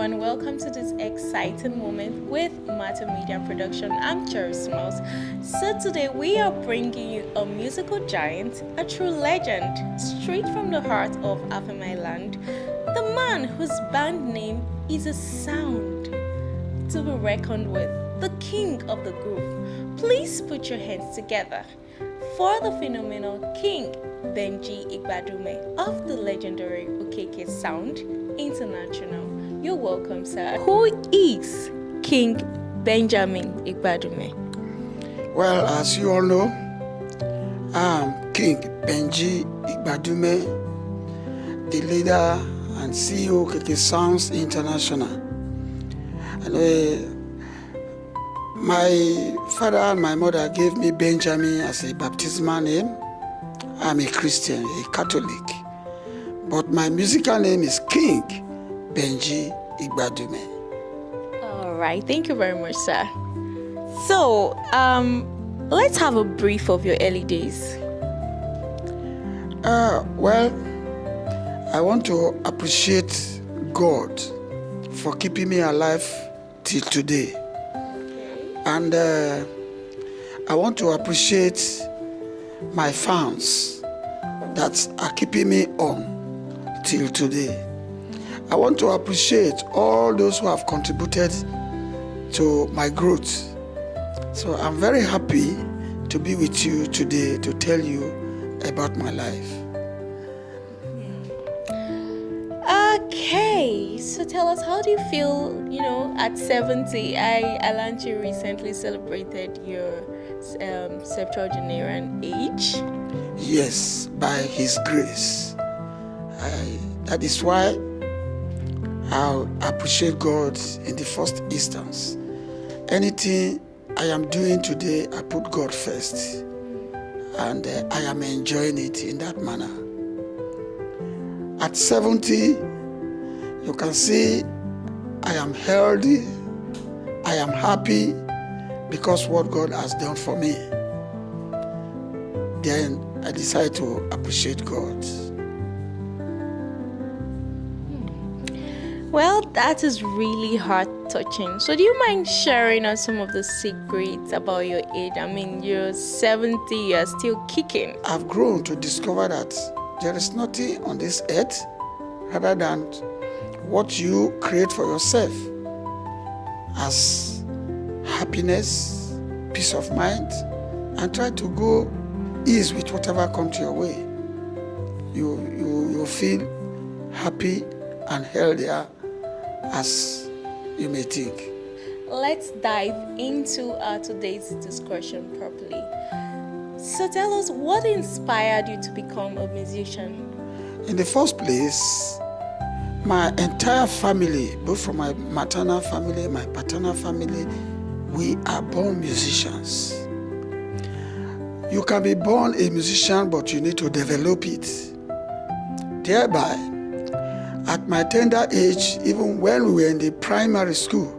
everyone. Welcome to this exciting moment with Matter Media Production. I'm Cherry Smiles. So today we are bringing you a musical giant, a true legend, straight from the heart of Afamai land. The man whose band name is a sound to be reckoned with, the king of the groove. Please put your hands together for the phenomenal King Benji Igbadumhe of the legendary OKK Sound International. You're welcome, sir. Who is King Benjamin Igbadumhe? Well, as you all know, I'm King Benji Igbadumhe, the leader and CEO of OKK Sounds International. And my father and my mother gave me Benjamin as a baptismal name. I'm a Christian, a Catholic, but my musical name is King Benji Igbadumhe. All right, thank you very much, sir. So, let's have a brief of your early days. Well, I want to appreciate God for keeping me alive till today. And I want to appreciate my fans that are keeping me on till today. I want to appreciate all those who have contributed to my growth. So I'm very happy to be with you today to tell you about my life. Okay, so tell us, how do you feel, at 70? I learned you recently celebrated your septuagenarian age. Yes, by His grace. That is why I appreciate God in the first instance. Anything I am doing today, I put God first. And I am enjoying it in that manner. At 70, you can see I am healthy, I am happy because what God has done for me. Then I decide to appreciate God. Well, that is really heart-touching. So do you mind sharing us some of the secrets about your age? I mean, you're 70, you're still kicking. I've grown to discover that there is nothing on this earth rather than what you create for yourself as happiness, peace of mind, and try to go ease with whatever comes your way. You feel happy and healthier as you may think. Let's dive into today's discussion properly. So tell us, what inspired you to become a musician? In the first place, my entire family, both from my maternal family, my paternal family, we are born musicians. You can be born a musician, but you need to develop it. Thereby, at my tender age, even when we were in the primary school,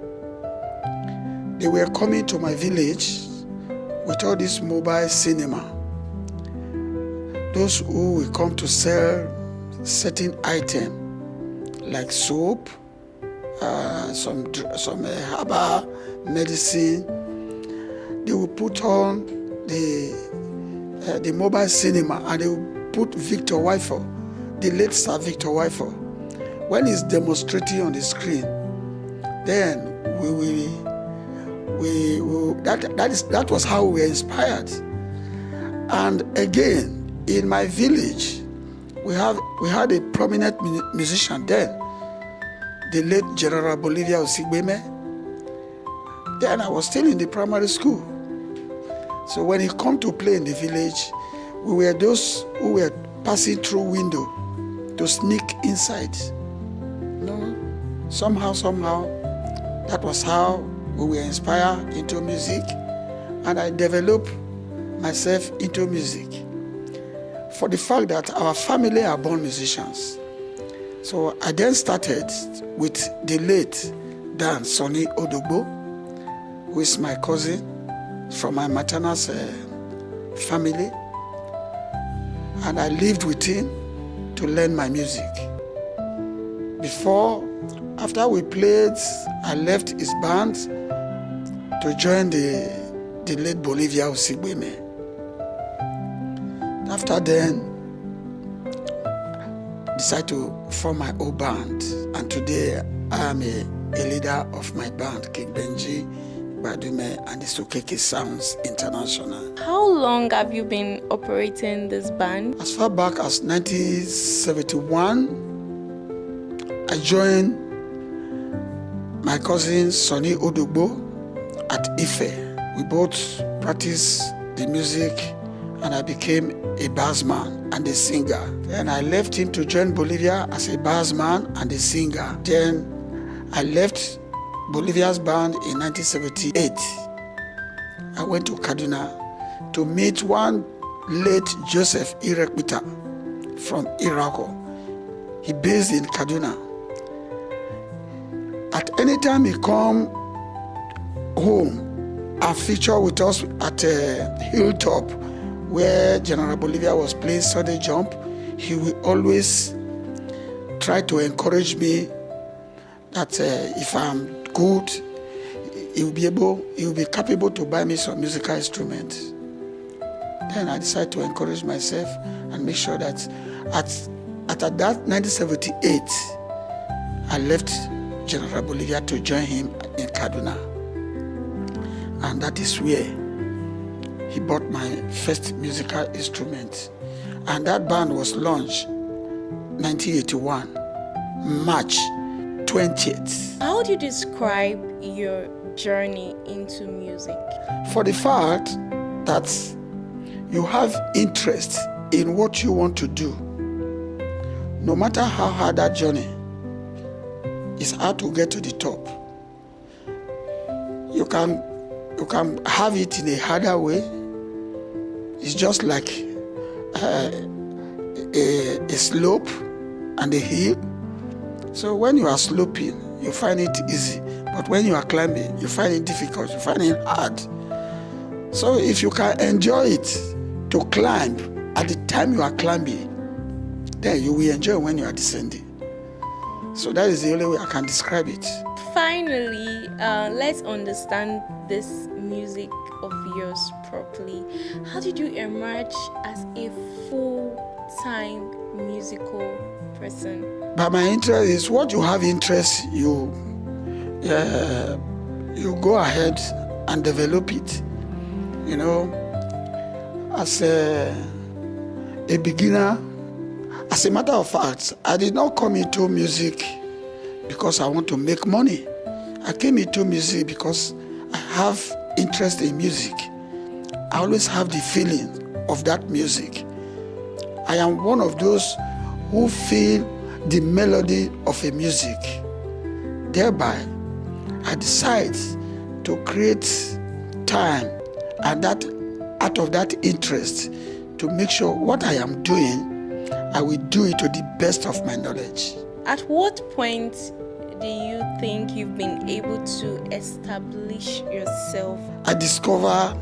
they were coming to my village with all this mobile cinema. Those who will come to sell certain items like soap, some herbal medicine. They will put on the mobile cinema and they will put Victor Wyfer, the late Sir Victor Wyfer. When he's demonstrating on the screen, then that was how we were inspired. And again, in my village, we had a prominent musician then, the late General Bolivia Osigbeme. Then I was still in the primary school. So when he come to play in the village, we were those who were passing through window to sneak inside. Somehow, that was how we were inspired into music, and I developed myself into music. For the fact that our family are born musicians. So I then started with the late Dan Sonny Odogbo, who is my cousin from my maternal family. And I lived with him to learn my music. Before After we played, I left his band to join the late Bolivia Osigweme. After then, decided to form my own band, and today I am a leader of my band, Benji Igbadumhe and the Sokeke Sounds International. How long have you been operating this band? As far back as 1971, I joined my cousin Sonny Odogbo at Ife. We both practiced the music, and I became a bassman and a singer. Then I left him to join Bolivia as a bassman and a singer. Then I left Bolivia's band in 1978. I went to Kaduna to meet one late Joseph Irekbita from Irako. He based in Kaduna. At any time he come home and feature with us at Hilltop, where General Bolivia was playing Sunday Jump, he will always try to encourage me that if I'm good, he will be capable to buy me some musical instruments. Then I decided to encourage myself and make sure that at that 1978, I left General Bolivia to join him in Kaduna. And that is where he bought my first musical instrument. And that band was launched 1981, March 20th. How do you describe your journey into music? For the fact that you have interest in what you want to do, no matter how hard that journey, it's hard to get to the top. You can have it in a harder way. It's just like a slope and a hill. So when you are sloping, you find it easy. But when you are climbing, you find it difficult, you find it hard. So if you can enjoy it to climb at the time you are climbing, then you will enjoy when you are descending. So that is the only way I can describe it. Finally, let's understand this music of yours properly. How did you emerge as a full-time musical person? But my interest is what you have interest, you go ahead and develop it. You know, as a beginner, as a matter of fact, I did not come into music because I want to make money. I came into music because I have interest in music. I always have the feeling of that music. I am one of those who feel the melody of a music. Thereby, I decide to create time and that out of that interest to make sure what I am doing, I will do it to the best of my knowledge. At what point do you think you've been able to establish yourself? I discover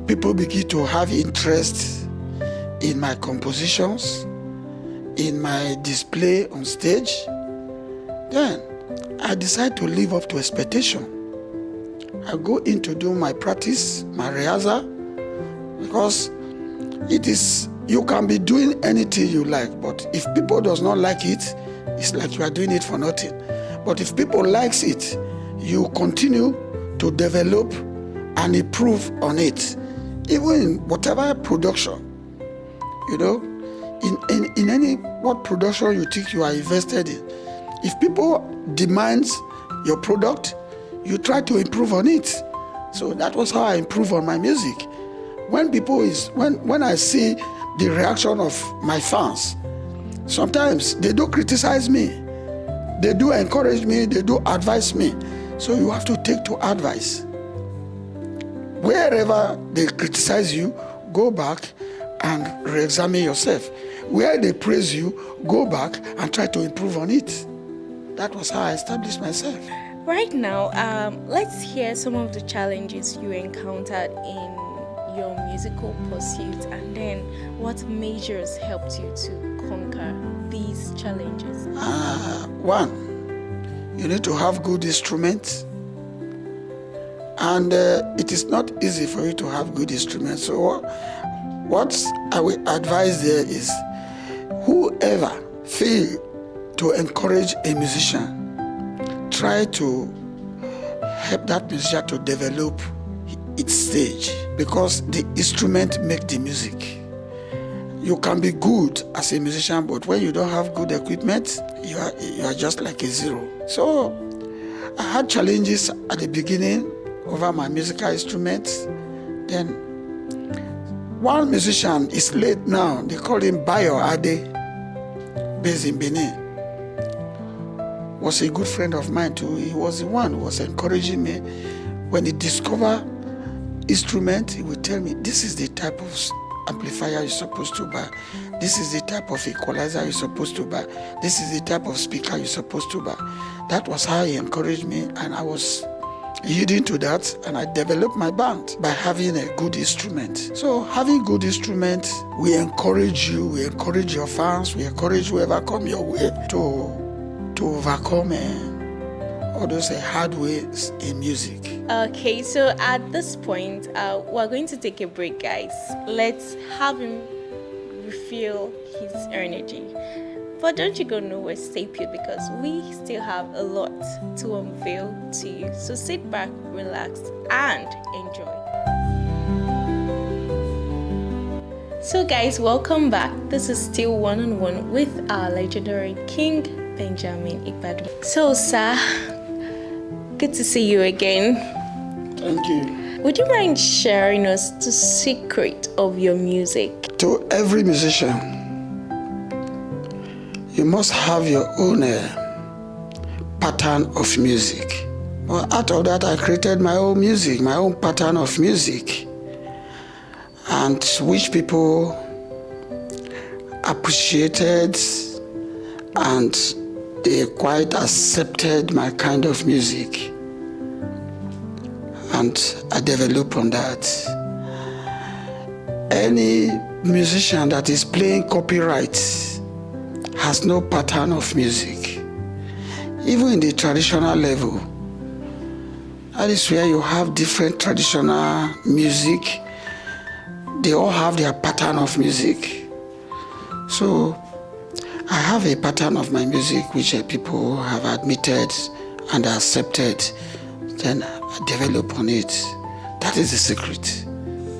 people begin to have interest in my compositions, in my display on stage. Then I decide to live up to expectation. I go in to do my practice, my rehearsal, because you can be doing anything you like, but if people does not like it, it's like you are doing it for nothing. But if people likes it, you continue to develop and improve on it, even in whatever production. You know, in any what production you think you are invested in, if people demand your product, you try to improve on it. So that was how I improve on my music. When I see the reaction of my fans, sometimes they do criticize me, they do encourage me, they do advise me. So you have to take to advice. Wherever they criticize you, go back and re-examine yourself. Where they praise you, go back and try to improve on it. That was how I established myself. Right now, let's hear some of the challenges you encountered in your musical pursuit, and then what measures helped you to conquer these challenges. One, You need to have good instruments. And it is not easy for you to have good instruments. So what I will advise there is, whoever fail to encourage a musician, try to help that musician to develop its stage, because the instrument makes the music. You can be good as a musician, but when you don't have good equipment, you are just like a zero. So I had challenges at the beginning over my musical instruments. Then one musician is late now. They call him Biography, based in Benin. Was a good friend of mine too. He was the one who was encouraging me. When he discovered instrument, he would tell me, this is the type of amplifier you're supposed to buy. This is the type of equalizer you're supposed to buy. This is the type of speaker you're supposed to buy. That was how he encouraged me, and I was yielding to that, and I developed my band by having a good instrument. So having good instrument, we encourage you, we encourage your fans, we encourage whoever come your way to overcome all those hard ways in music. Okay, so at this point, we're going to take a break, guys. Let's have him refuel his energy. But don't you go nowhere, stay put, because we still have a lot to unveil to you. So sit back, relax, and enjoy. So guys, welcome back. This is still one-on-one with our legendary King Benji Igbadumhe. So sir, good to see you again. Thank you. Would you mind sharing us the secret of your music? To every musician, you must have your own pattern of music. Well, out of that, I created my own music, my own pattern of music, and which people appreciated, and they quite accepted my kind of music. And I developed on that. Any musician that is playing copyright has no pattern of music. Even in the traditional level, that is where you have different traditional music. They all have their pattern of music. So I have a pattern of my music which people have admitted and accepted. Then I develop on it. That is the secret.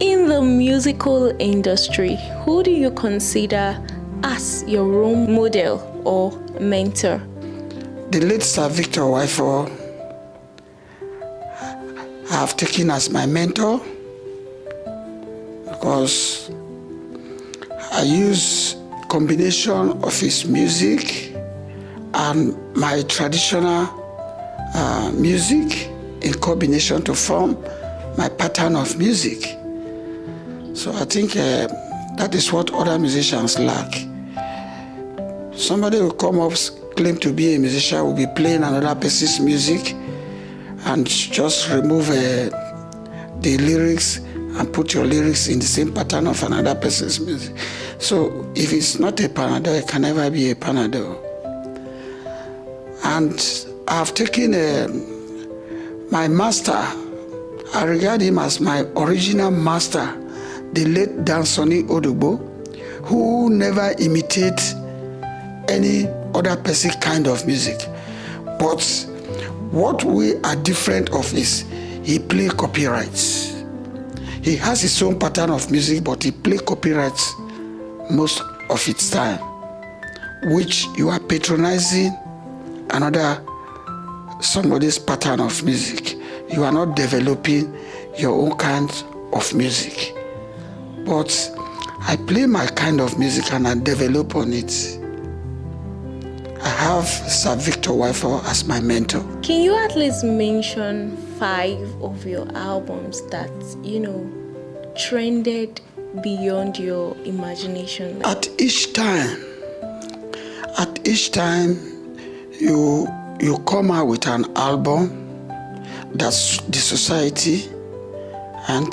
In the musical industry, who do you consider as your role model or mentor? The late Sir Victor Wifo, I have taken as my mentor, because I use combination of his music and my traditional music in combination to form my pattern of music. So I think that is what other musicians lack. Somebody will come up, claim to be a musician, will be playing another person's music and just remove the lyrics and put your lyrics in the same pattern of another person's music. So if it's not a Panadol, it can never be a Panadol. And I've taken my master, I regard him as my original master, the late Dansoni Odugbo, who never imitates any other person kind of music. But what we are different of is he play copyrights. He has his own pattern of music, but he play copyrights most of its time, which you are patronizing somebody's pattern of music. You are not developing your own kind of music. But I play my kind of music and I develop on it. I have Sir Victor Wifo as my mentor. Can you at least mention 5 of your albums that, trended beyond your imagination? At each time, you come out with an album that's the society, and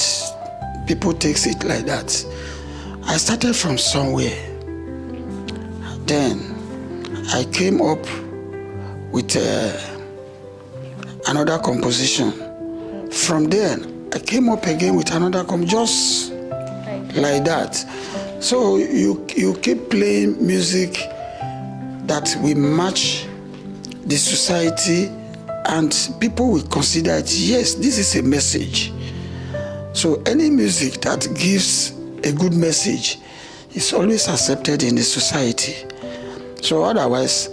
people takes it like that. I started from somewhere. Then I came up with another composition. From there, I came up again with another just like that. So you keep playing music that will match the society, and people will consider it, yes, this is a message. So any music that gives a good message is always accepted in the society. So otherwise,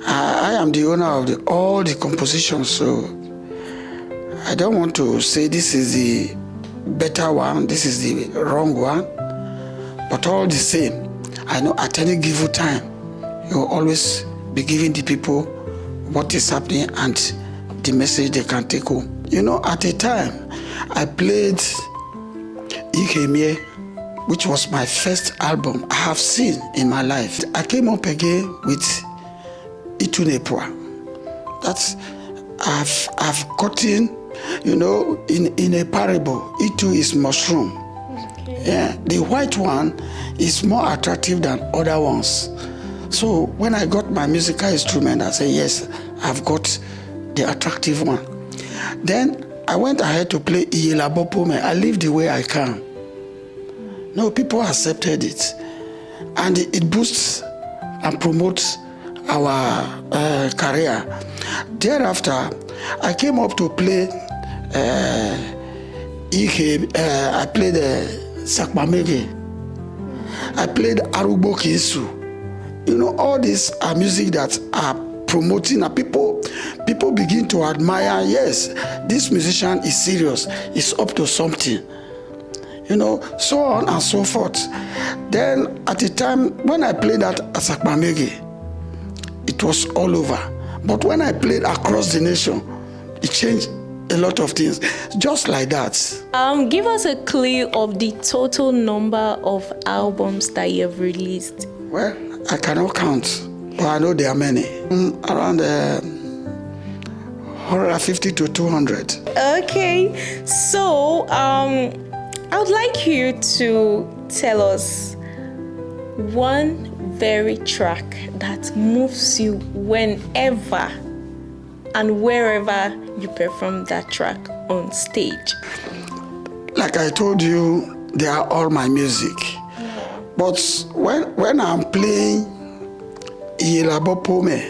I am the owner of all the compositions, so I don't want to say this is the better one, this is the wrong one, but all the same, I know at any given time, you will always be giving the people what is happening and the message they can take home. You know, at a time, I played Ikemie, which was my first album I have seen in my life. I came up again with Itunepwa. That's, I've gotten, you know, in a parable, Itu is mushroom. Okay. Yeah, the white one is more attractive than other ones. So when I got my musical instrument, I said, yes, I've got the attractive one. Then I went ahead to play Iyelabopome. I lived the way I can. No, people accepted it. And it boosts and promotes our career. Thereafter, I came up to play I played Sakmamege. I played Arubo Kinsu. You know, all these are music that are promoting, and people begin to admire, yes, this musician is serious, is up to something. You know, so on and so forth. Then at the time when I played that Asakmamege, it was all over. But when I played across the nation, it changed a lot of things, just like that. Give us a clue of the total number of albums that you have released. Well, I cannot count, but I know there are many. Around 150 to 200. Okay, so I would like you to tell us one very track that moves you whenever and wherever you perform that track on stage. Like I told you, they are all my music. But when I'm playing Iyelabopome,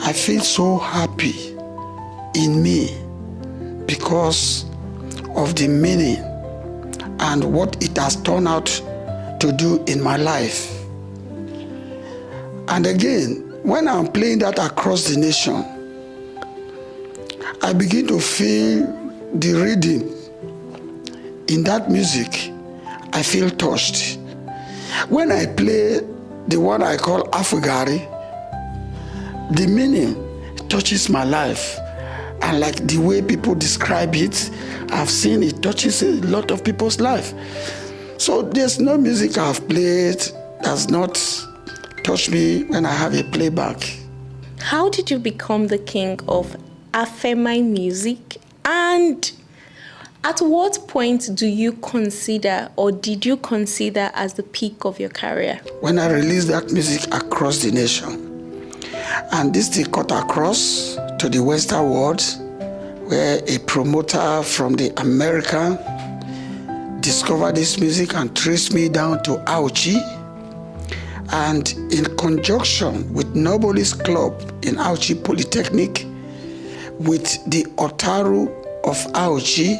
I feel so happy in me because of the meaning and what it has turned out to do in my life. And again, when I'm playing that across the nation, I begin to feel the rhythm in that music. I feel touched. When I play the one I call Afugari, the meaning touches my life. And like the way people describe it, I've seen it touches a lot of people's life. So there's no music I've played that's not touched me when I have a playback. How did you become the king of Afemai music? And at what point do you consider, or did you consider, as the peak of your career? When I released that music across the nation, and this thing cut across to the Western world, where a promoter from the American discovered this music and traced me down to Auchi. And in conjunction with Nobolis Club in Auchi Polytechnic, with the Otaru of Auchi,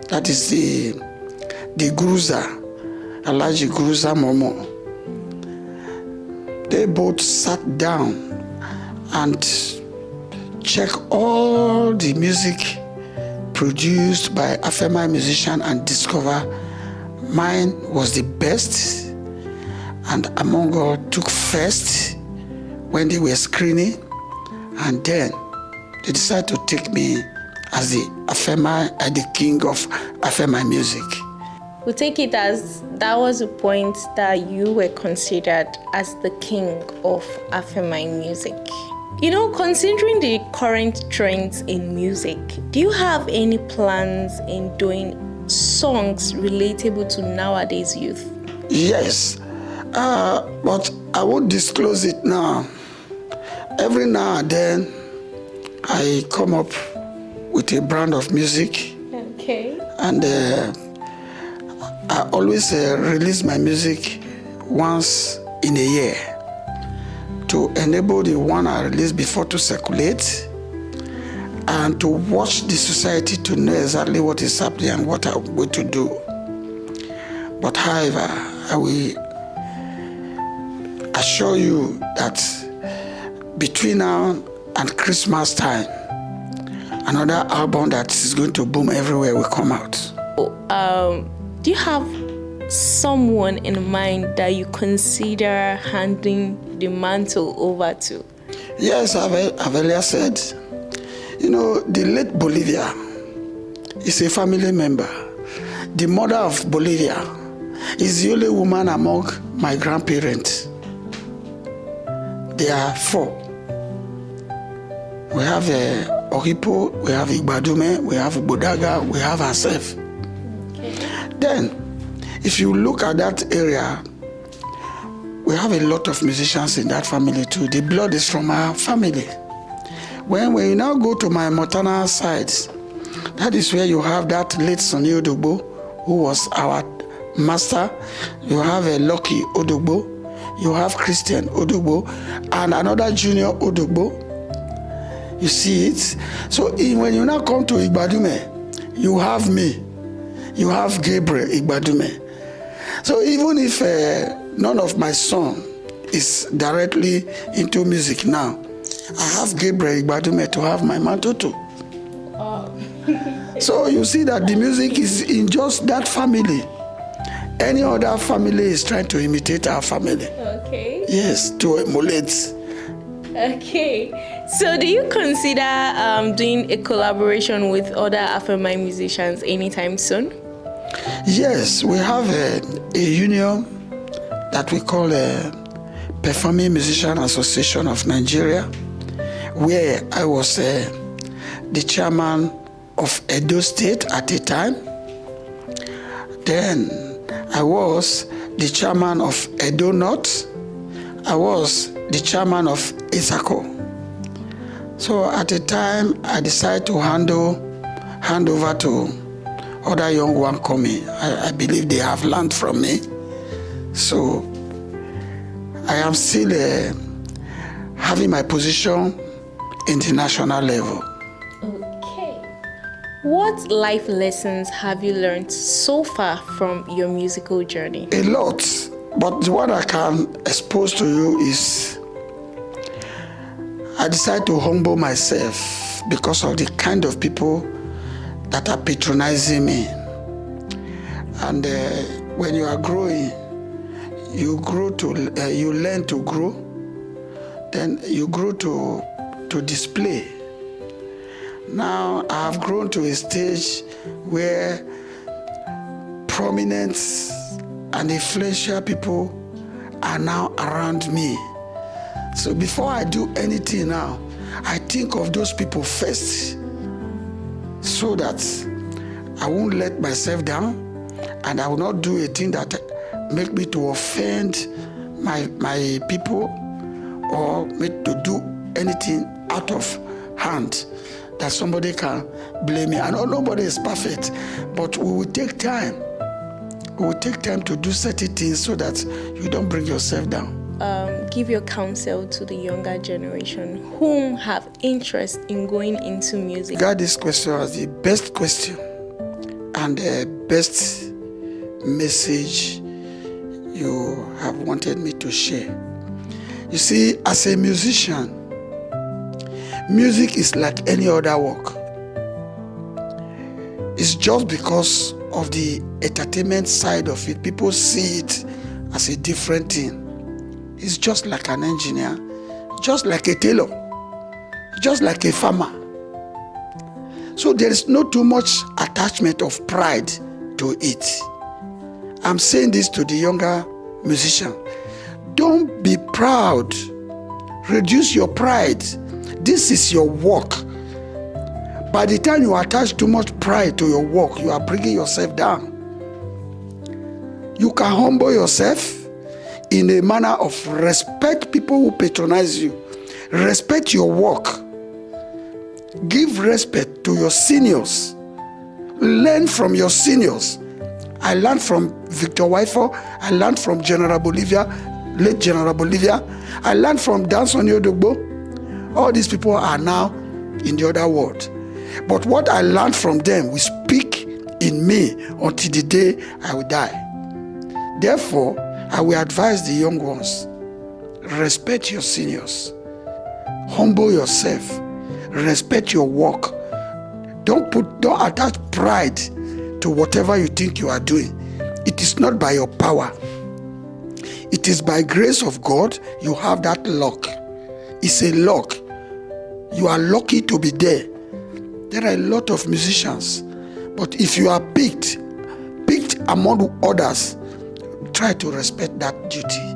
that is the Gruza, Alaji Gruza Momo. They both sat down and checked all the music produced by Afemai musician and discover mine was the best, and among all took first when they were screening, and then they decided to take me as the Afemai, the king of Afemai music. We take it as that was the point that you were considered as the king of Afemai music. You know, considering the current trends in music, do you have any plans in doing songs relatable to nowadays youth? Yes, but I won't disclose it now. Every now and then, I come up with a brand of music. Okay. And I always release my music once in a year to enable the one I release before to circulate and to watch the society to know exactly what is happening and what I'm going to do. But however, I will assure you that between now and Christmas time, another album that is going to boom everywhere will come out. Do you have someone in mind that you consider handing the mantle over to? Yes, I've earlier said, the late Bolivia is a family member. The mother of Bolivia is the only woman among my grandparents. There are 4. We have Oripo, we have Igbadumhe, we have Bodaga, we have ourselves. Okay. Then, if you look at that area, we have a lot of musicians in that family too. The blood is from our family. When we now go to my maternal side, that is where you have that late Sonny Odogbo, who was our master. You have a Lucky Odogbo, you have Christian Odogbo, and another junior Odogbo. You see it? So when you now come to Igbadumhe, you have me. You have Gabriel Igbadumhe. So even if none of my son is directly into music now, I have Gabriel Igbadumhe to have my mantle too. So you see that the music is in just that family. Any other family is trying to imitate our family. Okay. Yes, to emulate. Okay. So do you consider doing a collaboration with other Afro-Mine musicians anytime soon? Yes, we have a union that we call Performing Musician Association of Nigeria, where I was the chairman of Edo State at the time. Then I was the chairman of Edo North. I was the chairman of Isako. So at the time, I decided to hand over to other young one coming. I believe they have learned from me. So I am still having my position international level. Okay. What life lessons have you learned so far from your musical journey? A lot, but what I can expose to you is I decided to humble myself because of the kind of people that are patronizing me. And when you are growing, you learn to grow, then you grow to display. Now I have grown to a stage where prominent and influential people are now around me. So before I do anything now, I think of those people first so that I won't let myself down and I will not do a thing that make me to offend my people or me to do anything out of hand that somebody can blame me. I know nobody is perfect, but we will take time. We will take time to do certain things so that you don't bring yourself down. Give your counsel to the younger generation whom have interest in going into music. I regard this question as the best question and the best message you have wanted me to share. You see, as a musician, music is like any other work. It's just because of the entertainment side of it. People see it as a different thing. It's just like an engineer, just like a tailor, just like a farmer. So there is not too much attachment of pride to it. I'm saying this to the younger musician. Don't be proud. Reduce your pride. This is your work. By the time you attach too much pride to your work, you are bringing yourself down. You can humble yourself in a manner of respect people who patronize you. Respect your work. Give respect to your seniors. Learn from your seniors. I learned from Victor Waifo. I learned from General Bolivia, late General Bolivia. I learned from Danson Yodogbo. All these people are now in the other world. But what I learned from them will speak in me until the day I will die. Therefore, I will advise the young ones, respect your seniors. Humble yourself. Respect your work. Don't attach pride to whatever you think you are doing. It is not by your power. It is by grace of God you have that luck. It's a luck. You are lucky to be there. There are a lot of musicians, but if you are picked among others, try to respect that duty.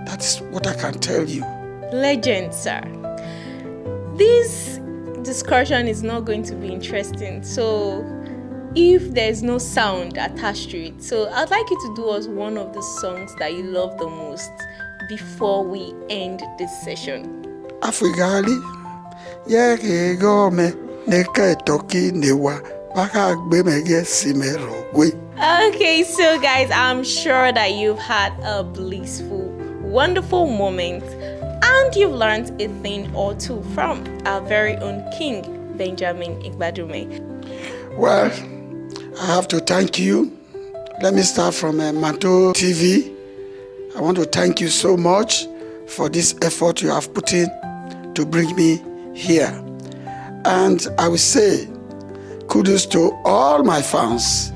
That's what I can tell you. Legend, sir. This discussion is not going to be interesting, so if there's no sound attached to it, so I'd like you to do us one of the songs that you love the most before we end this session. Afrigali, ye go me neka toki newa baka gbemege simero we. Okay, so guys, I'm sure that you've had a blissful, wonderful moment and you've learned a thing or two from our very own King, Benjamin Igbadumhe. Well, I have to thank you. Let me start from Manto TV. I want to thank you so much for this effort you have put in to bring me here. And I will say kudos to all my fans.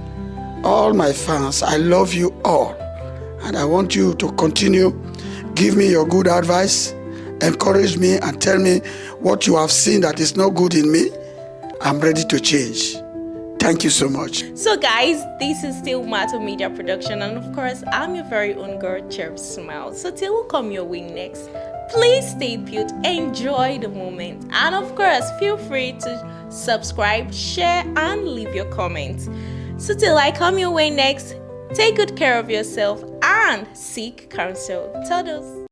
All my fans, I love you all. And I want you to continue. Give me your good advice. Encourage me and tell me what you have seen that is not good in me. I'm ready to change. Thank you so much. So guys, this is still Matter Media Production, and of course, I'm your very own girl, Cherub Smile. So till we come your way next, please stay put, enjoy the moment, and of course, feel free to subscribe, share, and leave your comments. So till I come your way next, take good care of yourself and seek counsel. Toodles.